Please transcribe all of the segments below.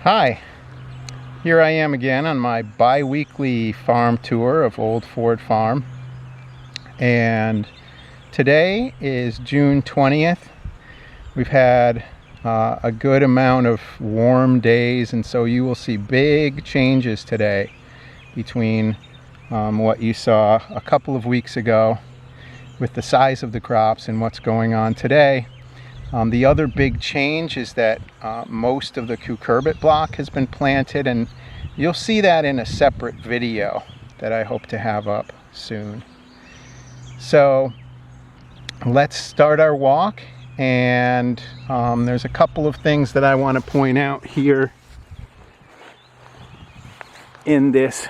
Hi, here I am again on my bi-weekly farm tour of Old Ford Farm, and today is June 20th. We've had a good amount of warm days, and so you will see big changes today between what you saw a couple of weeks ago with the size of the crops and what's going on today. The other big change is that most of the cucurbit block has been planted, and you'll see that in a separate video that I hope to have up soon. So let's start our walk, and there's a couple of things that I want to point out here in this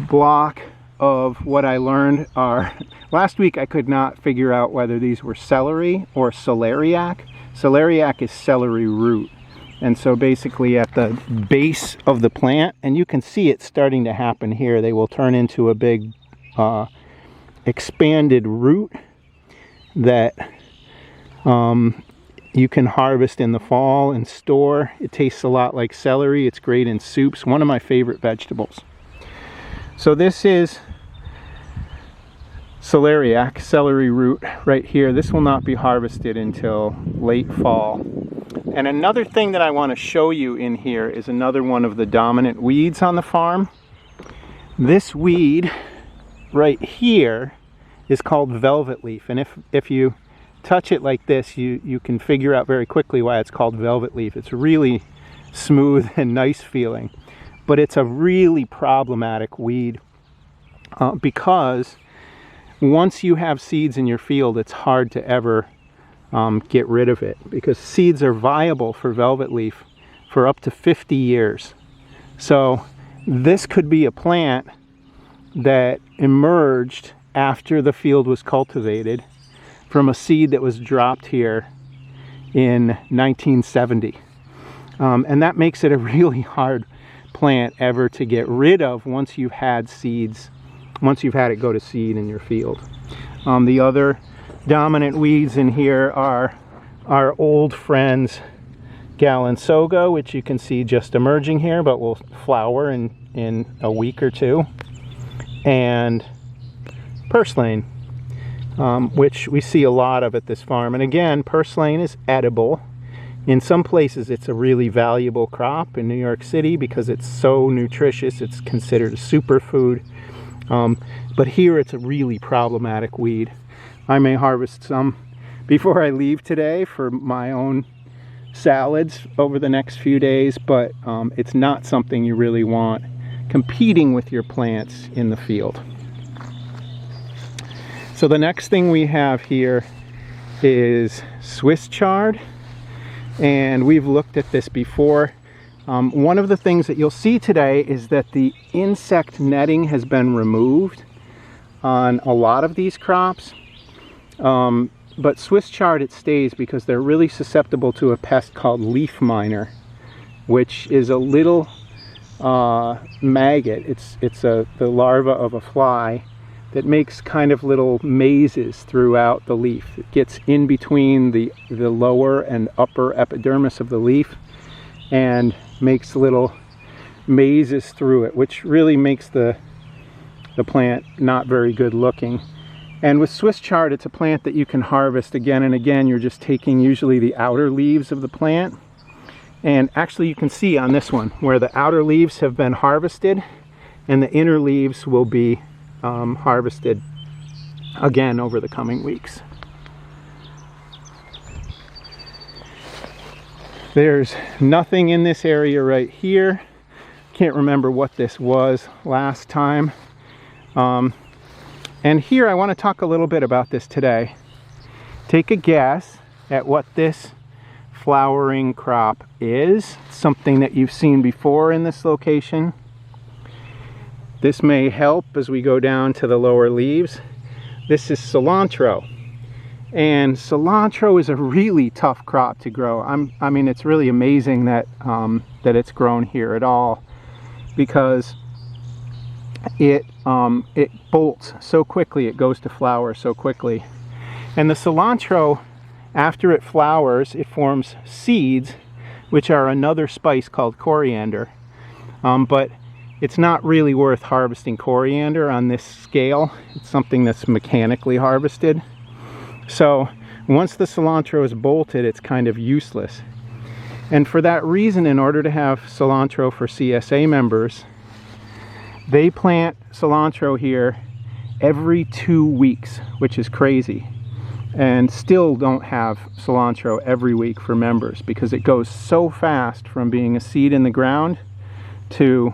block of what I learned are, last week I could not figure out whether these were celery or celeriac. Celeriac is celery root, and so basically at the base of the plant, and you can see it starting to happen here, they will turn into a big expanded root that you can harvest in the fall and store. It tastes a lot like celery. It's great in soups, one of my favorite vegetables. So this is celeriac, celery root right here. This will not be harvested until late fall. And another thing that I want to show you in here is another one of the dominant weeds on the farm. This weed right here is called velvet leaf, and if you touch it like this, you can figure out very quickly why it's called velvet leaf. It's really smooth and nice feeling, but it's a really problematic weed because once you have seeds in your field, it's hard to ever get rid of it, because seeds are viable for velvet leaf for up to 50 years. So this could be a plant that emerged after the field was cultivated from a seed that was dropped here in 1970. And that makes it a really hard plant ever to get rid of once you've had seeds, once you've had it go to seed in your field. The other dominant weeds in here are our old friends Galansoga, which you can see just emerging here, but will flower in a week or two, and purslane, which we see a lot of at this farm. And again, purslane is edible. In some places it's a really valuable crop. In New York City, because it's so nutritious, it's considered a superfood. But here it's a really problematic weed. I may harvest some before I leave today for my own salads over the next few days, but it's not something you really want competing with your plants in the field. So the next thing we have here is Swiss chard, and we've looked at this before. One of the things that you'll see today is that the insect netting has been removed on a lot of these crops, but Swiss chard, it stays because they're really susceptible to a pest called leaf miner, which is a little maggot. It's the larva of a fly that makes kind of little mazes throughout the leaf. It gets in between the lower and upper epidermis of the leaf and makes little mazes through it, which really makes the plant not very good looking. And with Swiss chard, it's a plant that you can harvest again and again. You're just taking usually the outer leaves of the plant, and actually you can see on this one where the outer leaves have been harvested and the inner leaves will be harvested again over the coming weeks. There's nothing in this area right here. Can't remember what this was last time. And here I want to talk a little bit about this today. Take a guess at what this flowering crop is. Something that you've seen before in this location. This may help as we go down to the lower leaves. This is cilantro. And cilantro is a really tough crop to grow. I mean, it's really amazing that that it's grown here at all, because it bolts so quickly. It goes to flower so quickly. And the cilantro After it flowers, it forms seeds, which are another spice called coriander. But it's not really worth harvesting coriander on this scale. It's something that's mechanically harvested. So once the cilantro is bolted, it's kind of useless. And for that reason, in order to have cilantro for CSA members, they plant cilantro here every 2 weeks, which is crazy. And still don't have cilantro every week for members because it goes so fast from being a seed in the ground to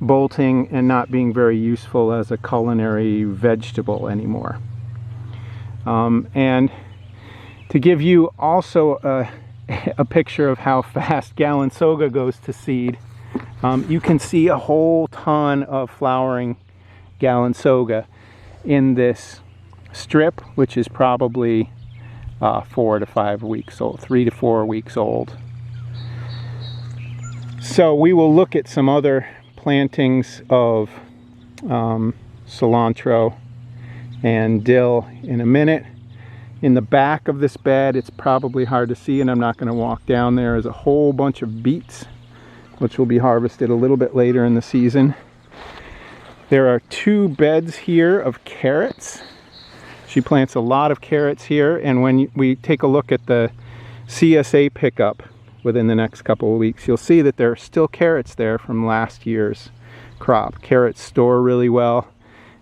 bolting and not being very useful as a culinary vegetable anymore. And to give you also a picture of how fast Galansoga goes to seed, you can see a whole ton of flowering Galansoga in this strip, which is probably 4 to 5 weeks old, 3 to 4 weeks old. So we will look at some other plantings of cilantro and dill in a minute. In the back of this bed, it's probably hard to see, and I'm not going to walk down there, is a whole bunch of beets, which will be harvested a little bit later in the season. There are 2 beds here of carrots. She plants a lot of carrots here, and when we take a look at the CSA pickup within the next couple of weeks, you'll see that there are still carrots there from last year's crop. Carrots store really well,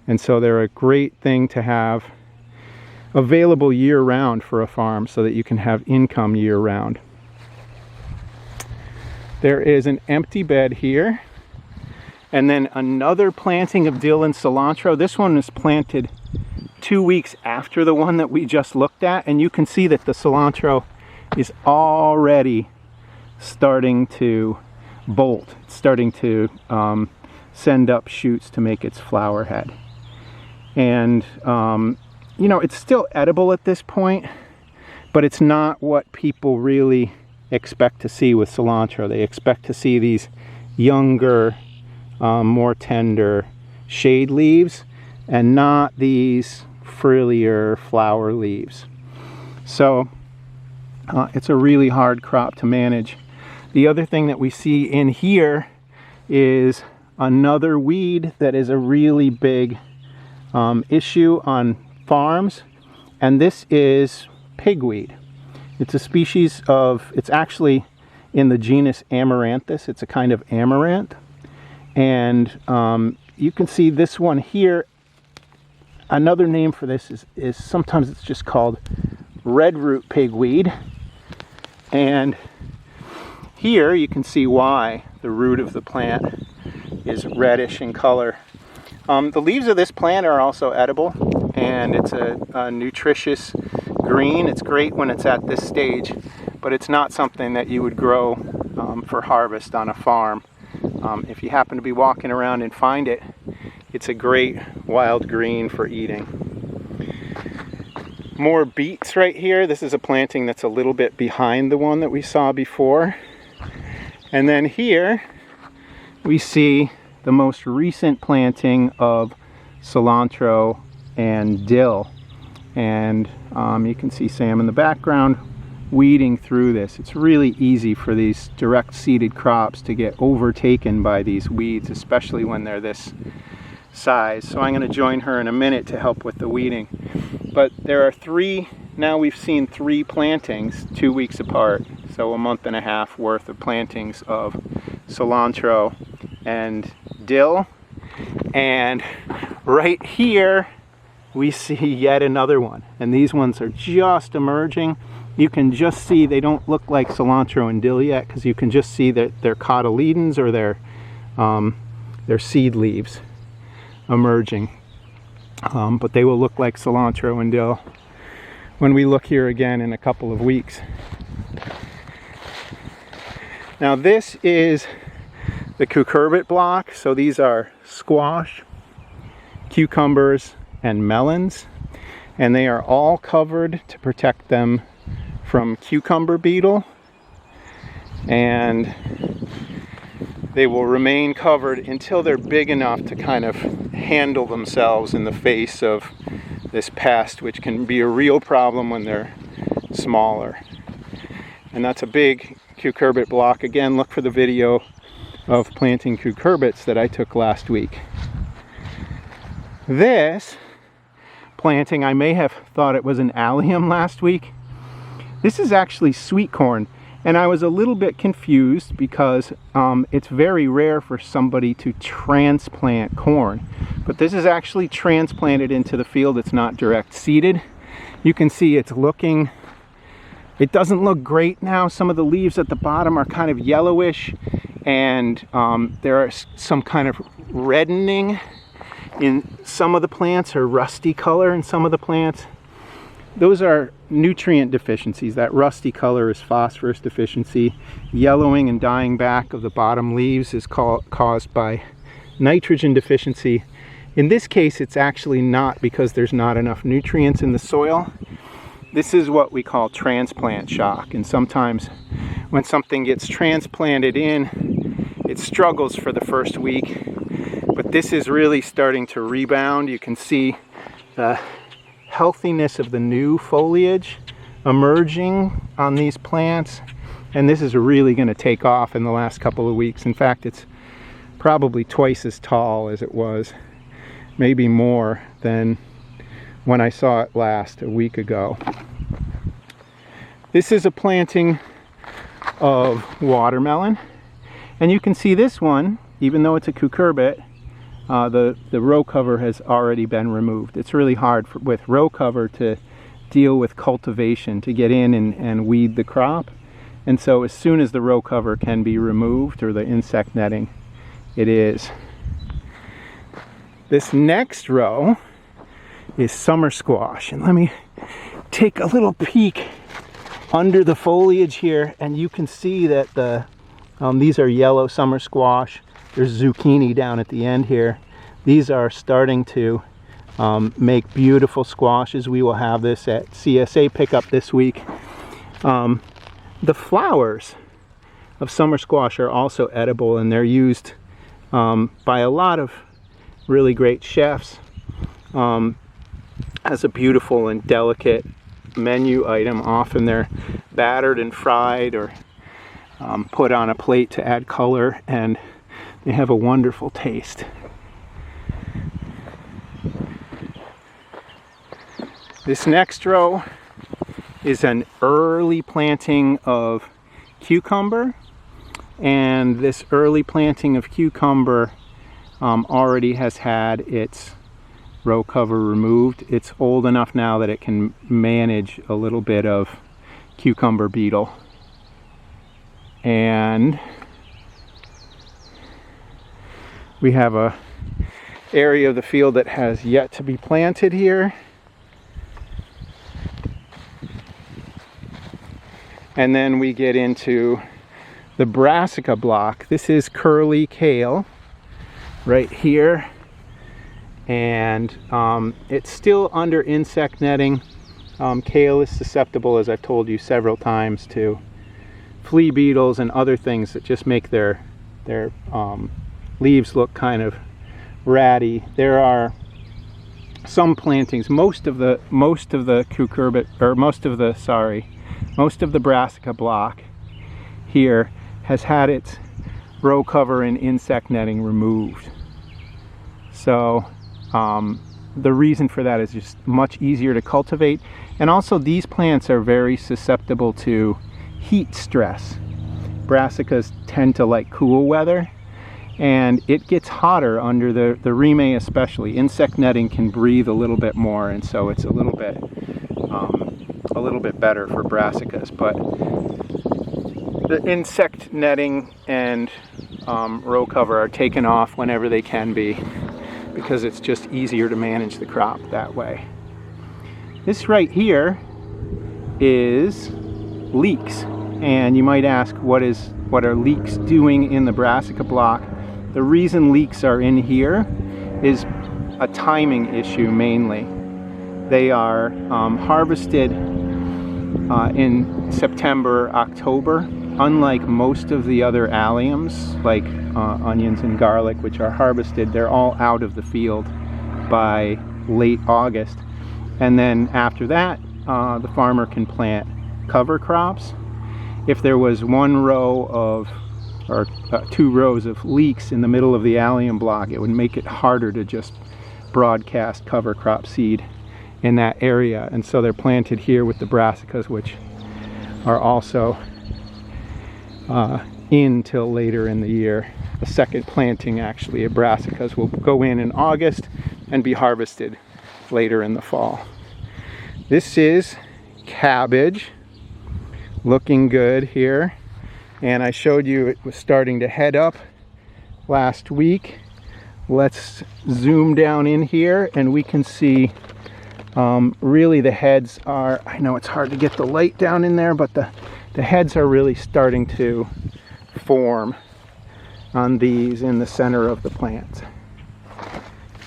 and so they're a great thing to have available year-round for a farm so that you can have income year-round. There is an empty bed here, and then another planting of dill and cilantro. This one is planted 2 weeks after the one that we just looked at, and you can see that the cilantro is already starting to bolt. It's starting to send up shoots to make its flower head. And you know, it's still edible at this point, but it's not what people really expect to see with cilantro. They expect to see these younger, more tender shade leaves and not these frillier flower leaves. So it's a really hard crop to manage. The other thing that we see in here is another weed that is a really big issue on farms, and this is pigweed. It's a species of, it's actually in the genus Amaranthus. It's a kind of amaranth, and you can see this one here. Another name for this is sometimes it's just called redroot pigweed, and here you can see why the root of the plant is reddish in color. The leaves of this plant are also edible, and it's a nutritious green. It's great when it's at this stage, but it's not something that you would grow for harvest on a farm. If you happen to be walking around and find it, it's a great wild green for eating. More beets right here. This is a planting that's a little bit behind the one that we saw before. And then here we see the most recent planting of cilantro and dill, and you can see Sam in the background weeding through this. It's really easy for these direct seeded crops to get overtaken by these weeds, especially when they're this size. So I'm going to join her in a minute to help with the weeding. But there are 3, now we've seen 3 plantings 2 weeks apart, so a month and a half worth of plantings of cilantro and dill. And right here we see yet another one, and these ones are just emerging. You can just see they don't look like cilantro and dill yet, because you can just see that they're cotyledons, or they're seed leaves emerging, but they will look like cilantro and dill when we look here again in a couple of weeks. Now this is the cucurbit block. So these are squash, cucumbers, and melons, and they are all covered to protect them from cucumber beetle, and they will remain covered until they're big enough to kind of handle themselves in the face of this pest, which can be a real problem when they're smaller. And that's a big cucurbit block. Again, look for the video of planting cucurbits that I took last week. This planting, I may have thought it was an allium last week. This is actually sweet corn, and I was a little bit confused because it's very rare for somebody to transplant corn, but this is actually transplanted into the field. It's not direct seeded. You can see it doesn't look great now. Some of the leaves at the bottom are kind of yellowish, and there are some kind of reddening in some of the plants, or rusty color in some of the plants. Those are nutrient deficiencies. That rusty color is phosphorus deficiency. Yellowing and dying back of the bottom leaves is caused by nitrogen deficiency. In this case, it's actually not because there's not enough nutrients in the soil. This is what we call transplant shock, and sometimes when something gets transplanted in, it struggles for the first week, but this is really starting to rebound. You can see the healthiness of the new foliage emerging on these plants, and this is really going to take off in the last couple of weeks. In fact, it's probably twice as tall as it was, maybe more than when I saw it last a week ago. This is a planting of watermelon, and you can see this one, even though it's a cucurbit, the row cover has already been removed. It's really hard with row cover to deal with cultivation, to get in and weed the crop. And so as soon as the row cover can be removed, or the insect netting, it is. This next row is summer squash. And let me take a little peek under the foliage here, and you can see that these are yellow summer squash. There's zucchini down at the end here. These are starting to make beautiful squashes. We will have this at CSA pickup this week. The flowers of summer squash are also edible, and they're used by a lot of really great chefs as a beautiful and delicate menu item. Often they're battered and fried, or put on a plate to add color, and they have a wonderful taste. This next row is an early planting of cucumber, and this early planting of cucumber already has had its row cover removed. It's old enough now that it can manage a little bit of cucumber beetle. And we have a area of the field that has yet to be planted here. And then we get into the Brassica block. This is curly kale right here. And it's still under insect netting. Kale is susceptible, as I've told you several times, to flea beetles and other things that just make their leaves look kind of ratty. There are some plantings, most of the cucurbit, or most of the Brassica block here has had its row cover and insect netting removed. So the reason for that is just much easier to cultivate, and also these plants are very susceptible to heat stress. Brassicas tend to like cool weather, and it gets hotter under the rime especially. Insect netting can breathe a little bit more, and so it's a little bit better for brassicas. But the insect netting and row cover are taken off whenever they can be, because it's just easier to manage the crop that way. This right here is leeks, and you might ask, what are leeks doing in the Brassica block? The reason leeks are in here is a timing issue mainly. They are harvested in September, October. Unlike most of the other alliums, like onions and garlic, which are harvested, they're all out of the field by late August. And then after that, the farmer can plant cover crops, if there was one row of, or 2 rows of leeks in the middle of the allium block, it would make it harder to just broadcast cover crop seed in that area. And so they're planted here with the brassicas, which are also in till later in the year. The second planting actually of brassicas will go in August and be harvested later in the fall. This is cabbage, looking good here, and I showed you it was starting to head up last week. Let's zoom down in here and we can see really the heads are, I know it's hard to get the light down in there, but the heads are really starting to form on these in the center of the plants.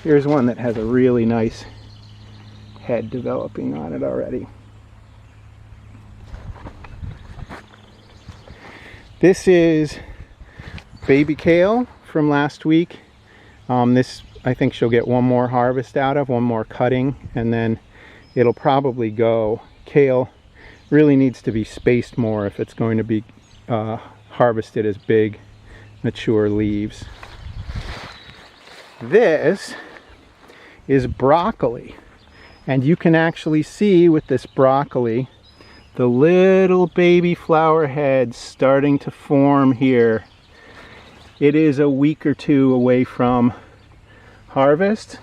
Here's one that has a really nice head developing on it already. This is baby kale from last week. This, I think she'll get one more harvest out of, one more cutting, and then it'll probably go. Kale really needs to be spaced more if it's going to be harvested as big, mature leaves. This is broccoli, and you can actually see with this broccoli the little baby flower heads starting to form here. It is a week or 2 away from harvest,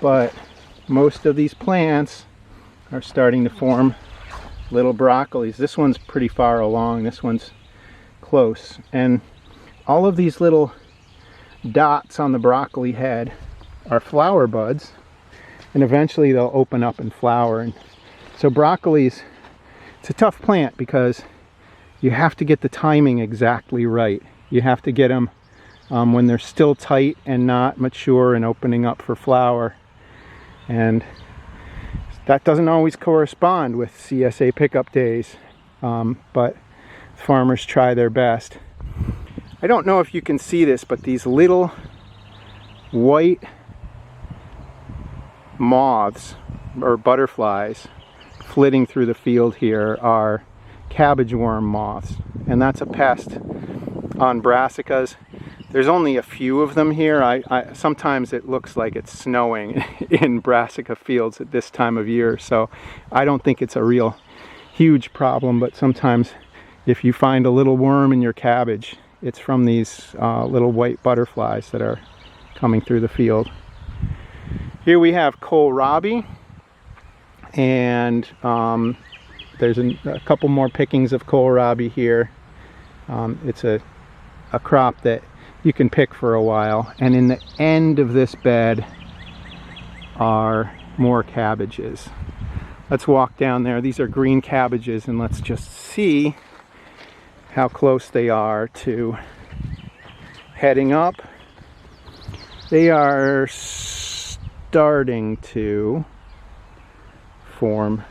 but most of these plants are starting to form little broccolis. This one's pretty far along, this one's close, and all of these little dots on the broccoli head are flower buds, and eventually they'll open up and flower. And so broccolis, it's a tough plant because you have to get the timing exactly right. You have to get them when they're still tight and not mature and opening up for flower, and that doesn't always correspond with CSA pickup days, but farmers try their best. I don't know if you can see this, but these little white moths or butterflies flitting through the field here are cabbage worm moths, and that's a pest on brassicas. There's only a few of them here. Sometimes it looks like it's snowing in brassica fields at this time of year, so I don't think it's a real huge problem, but sometimes if you find a little worm in your cabbage, it's from these little white butterflies that are coming through the field. Here we have Kohlrabi, and there's a couple more pickings of Kohlrabi here. It's a crop that you can pick for a while, and in the end of this bed are more cabbages. Let's walk down there. These are green cabbages, and let's just see how close they are to heading up. They are starting to form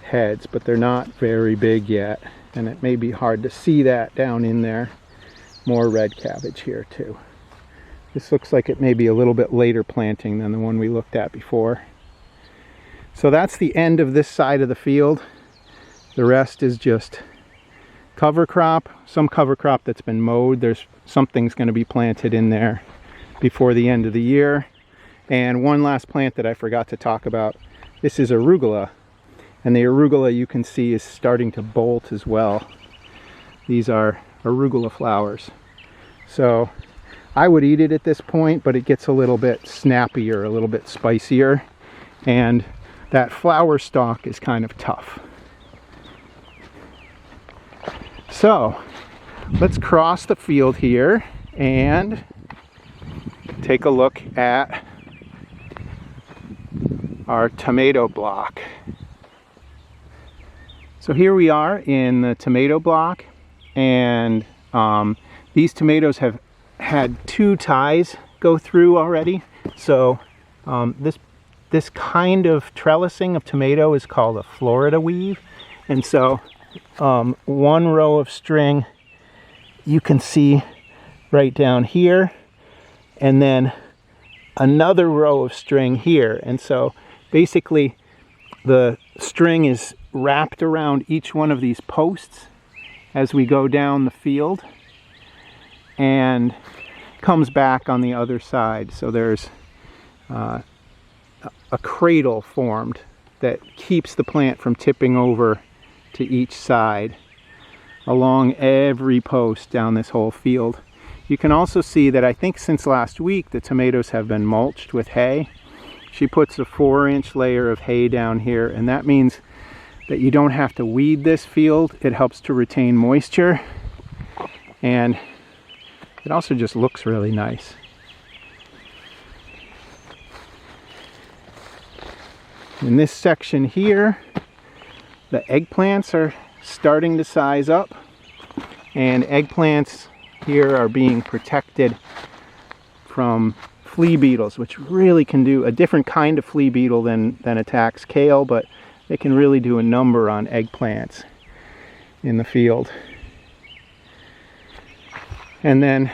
heads, but they're not very big yet, and it may be hard to see that down in there. More red cabbage here too. This looks like it may be a little bit later planting than the one we looked at before. So that's the end of this side of the field. The rest is just cover crop, some cover crop that's been mowed. There's something's going to be planted in there before the end of the year. And one last plant that I forgot to talk about. This is arugula, and the arugula you can see is starting to bolt as well. These are arugula flowers. So I would eat it at this point, but it gets a little bit snappier, a little bit spicier, and that flower stalk is kind of tough. So let's cross the field here and take a look at our tomato block. So here we are in the tomato block, and these tomatoes have had 2 ties go through already. So this kind of trellising of tomato is called a Florida weave, and so one row of string you can see right down here, and then another row of string here. And so basically the string is wrapped around each one of these posts as we go down the field and comes back on the other side. So there's a cradle formed that keeps the plant from tipping over to each side along every post down this whole field. You can also see that I think since last week the tomatoes have been mulched with hay. She puts a 4-inch layer of hay down here, and that means that you don't have to weed this field. It helps to retain moisture, and it also just looks really nice. In this section here, the eggplants are starting to size up, and eggplants here are being protected from flea beetles, which really can do a different kind of flea beetle than attacks kale, but they can really do a number on eggplants in the field. And then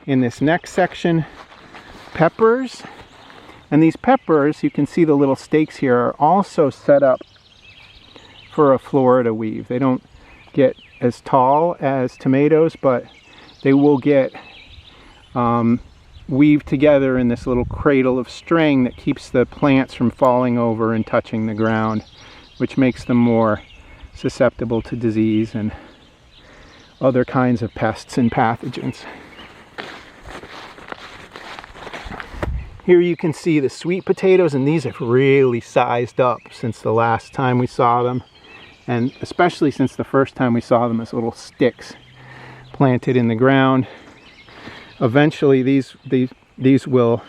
in this next section, peppers. And these peppers, you can see the little stakes here, are also set up for a Florida weave. They don't get as tall as tomatoes, but they will get weaved together in this little cradle of string that keeps the plants from falling over and touching the ground, which makes them more susceptible to disease and other kinds of pests and pathogens. Here you can see the sweet potatoes, and these have really sized up since the last time we saw them, and especially since the first time we saw them as little sticks planted in the ground. Eventually these will,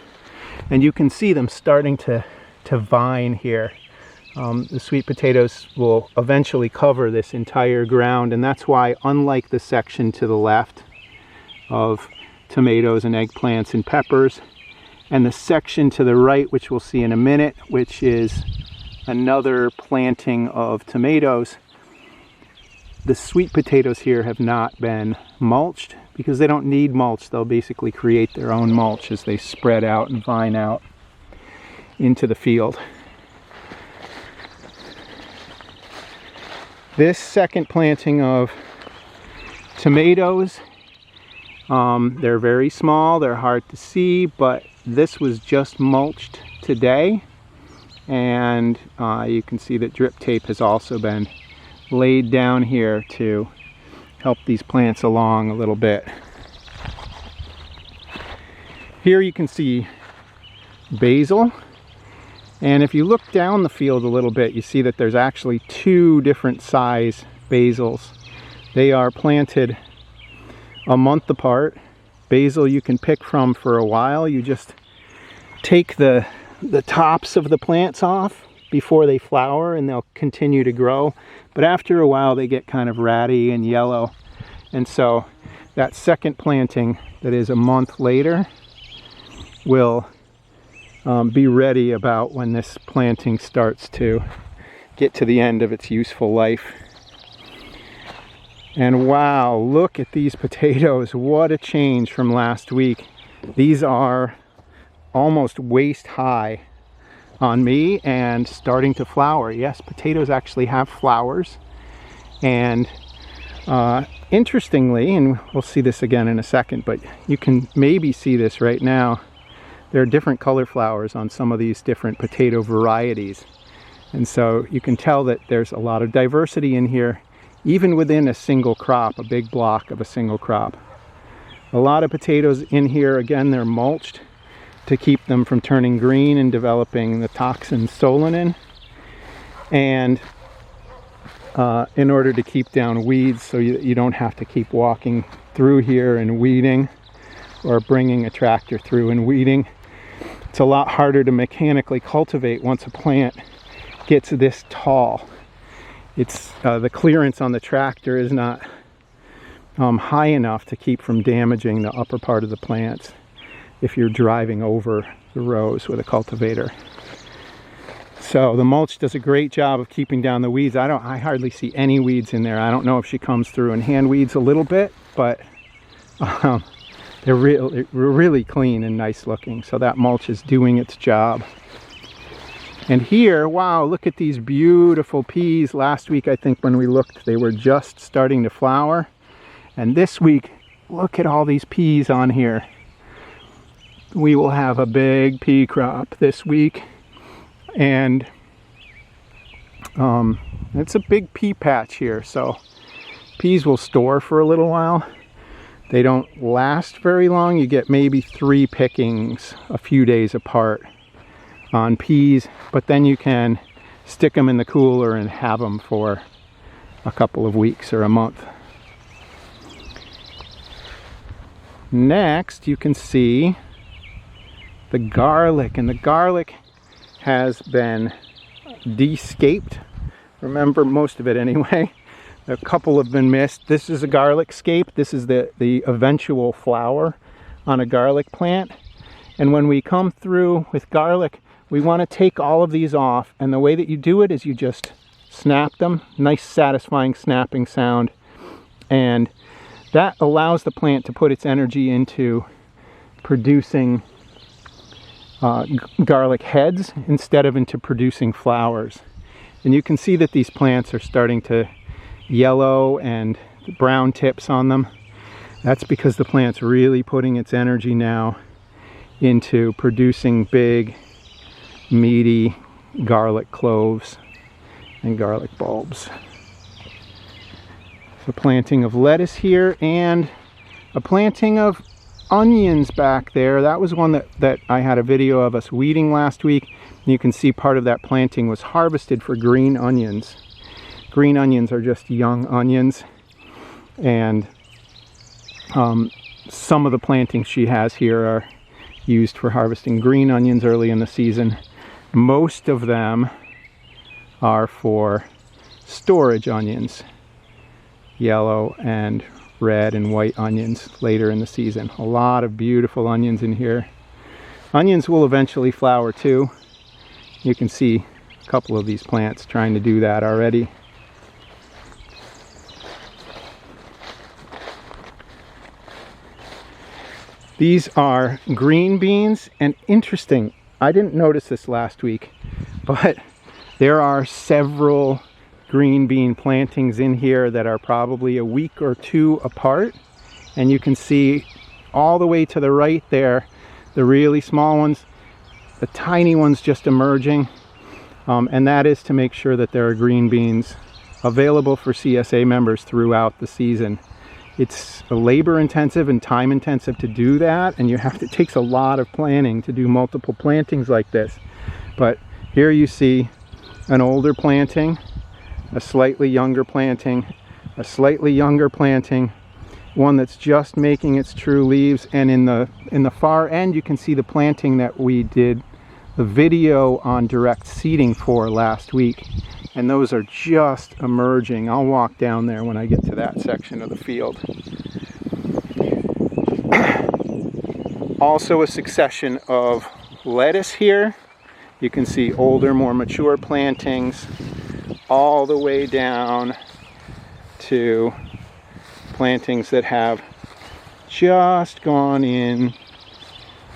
and you can see them starting to vine here. The sweet potatoes will eventually cover this entire ground, and that's why, unlike the section to the left of tomatoes and eggplants and peppers, and the section to the right, which we'll see in a minute, which is another planting of tomatoes, the sweet potatoes here have not been mulched because they don't need mulch. They'll basically create their own mulch as they spread out and vine out into the field. This second planting of tomatoes, they're very small, they're hard to see, but this was just mulched today, and you can see that drip tape has also been laid down here to help these plants along a little bit. Here you can see basil, and if you look down the field a little bit, you see that there's actually 2 different size basils. They are planted a month apart. Basil you can pick from for a while. You just take the tops of the plants off before they flower, and they'll continue to grow. But after a while they get kind of ratty and yellow, and so that second planting that is a month later will be ready about when this planting starts to get to the end of its useful life. And wow, look at these potatoes. What a change from last week. These are almost waist high on me and starting to flower. Yes, potatoes actually have flowers. And interestingly, and we'll see this again in a second, but you can maybe see this right now, there are different color flowers on some of these different potato varieties. And so you can tell that there's a lot of diversity in here, even within a single crop, a big block of a single crop. A lot of potatoes in here, again, they're mulched to keep them from turning green and developing the toxin solanin, and in order to keep down weeds so you don't have to keep walking through here and weeding, or bringing a tractor through and weeding. It's a lot harder to mechanically cultivate once a plant gets this tall. It's the clearance on the tractor is not high enough to keep from damaging the upper part of the plants if you're driving over the rows with a cultivator. So the mulch does a great job of keeping down the weeds. I hardly see any weeds in there. I don't know if she comes through and hand weeds a little bit, but they're really clean and nice looking. So that mulch is doing its job. And here, wow, look at these beautiful peas. Last week, I think when we looked, they were just starting to flower. And this week, look at all these peas on here. We will have a big pea crop this week. And it's a big pea patch here. So peas will store for a little while. They don't last very long. You get maybe 3 pickings a few days apart on peas, but then you can stick them in the cooler and have them for a couple of weeks or a month. Next, you can see the garlic, and the garlic has been de-scaped. Remember, most of it anyway. A couple have been missed. This is a garlic scape. This is the eventual flower on a garlic plant. And when we come through with garlic, we want to take all of these off. And the way that you do it is you just snap them. Nice satisfying snapping sound. And that allows the plant to put its energy into producing garlic heads instead of into producing flowers. And you can see that these plants are starting to yellow and brown tips on them. That's because the plant's really putting its energy now into producing big, meaty garlic cloves and garlic bulbs. A planting of lettuce here and a planting of onions back there. That was one that I had a video of us weeding last week. You can see part of that planting was harvested for green onions. Green onions are just young onions, and some of the plantings she has here are used for harvesting green onions early in the season. Most of them are for storage onions, yellow and red and white onions later in the season. A lot of beautiful onions in here. Onions will eventually flower too. You can see a couple of these plants trying to do that already. These are green beans, and interesting, I didn't notice this last week, but there are several green bean plantings in here that are probably a week or 2 apart. And you can see all the way to the right there, the really small ones, the tiny ones just emerging. And that is to make sure that there are green beans available for CSA members throughout the season. It's labor intensive and time intensive to do that, and it takes a lot of planning to do multiple plantings like this. But here you see an older planting, a slightly younger planting, a slightly younger planting, one that's just making its true leaves, and in the far end you can see the planting that we did the video on direct seeding for last week. And those are just emerging. I'll walk down there when I get to that section of the field. Also a succession of lettuce here. You can see older, more mature plantings all the way down to plantings that have just gone in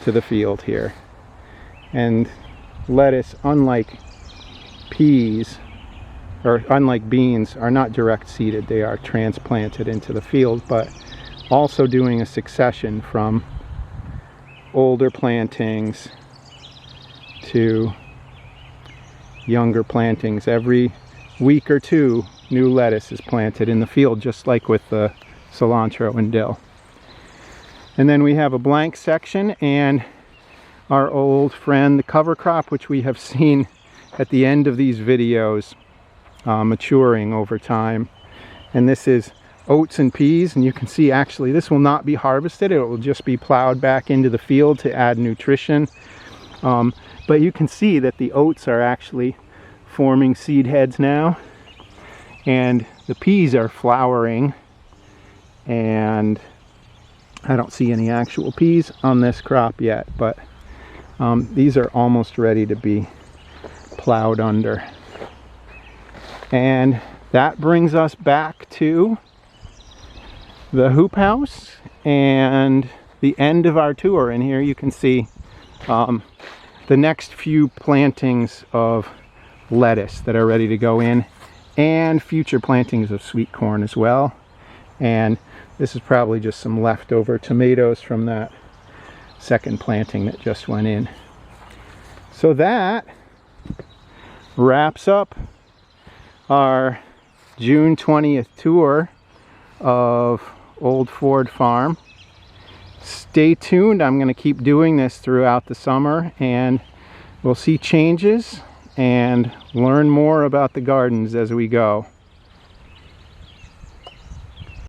to the field here. And lettuce, unlike peas, or unlike beans, are not direct seeded. They are transplanted into the field, but also doing a succession from older plantings to younger plantings. Every week or 2, new lettuce is planted in the field, just like with the cilantro and dill. And then we have a blank section and our old friend, the cover crop, which we have seen at the end of these videos maturing over time. And this is oats and peas, and you can see actually this will not be harvested. It will just be plowed back into the field to add nutrition. But you can see that the oats are actually forming seed heads now, and the peas are flowering, and I don't see any actual peas on this crop yet, but these are almost ready to be plowed under. And that brings us back to the hoop house and the end of our tour. And here you can see the next few plantings of lettuce that are ready to go in, and future plantings of sweet corn as well. And this is probably just some leftover tomatoes from that second planting that just went in. So that wraps up our June 20th tour of Old Ford Farm. Stay tuned. I'm going to keep doing this throughout the summer, and we'll see changes and learn more about the gardens as we go.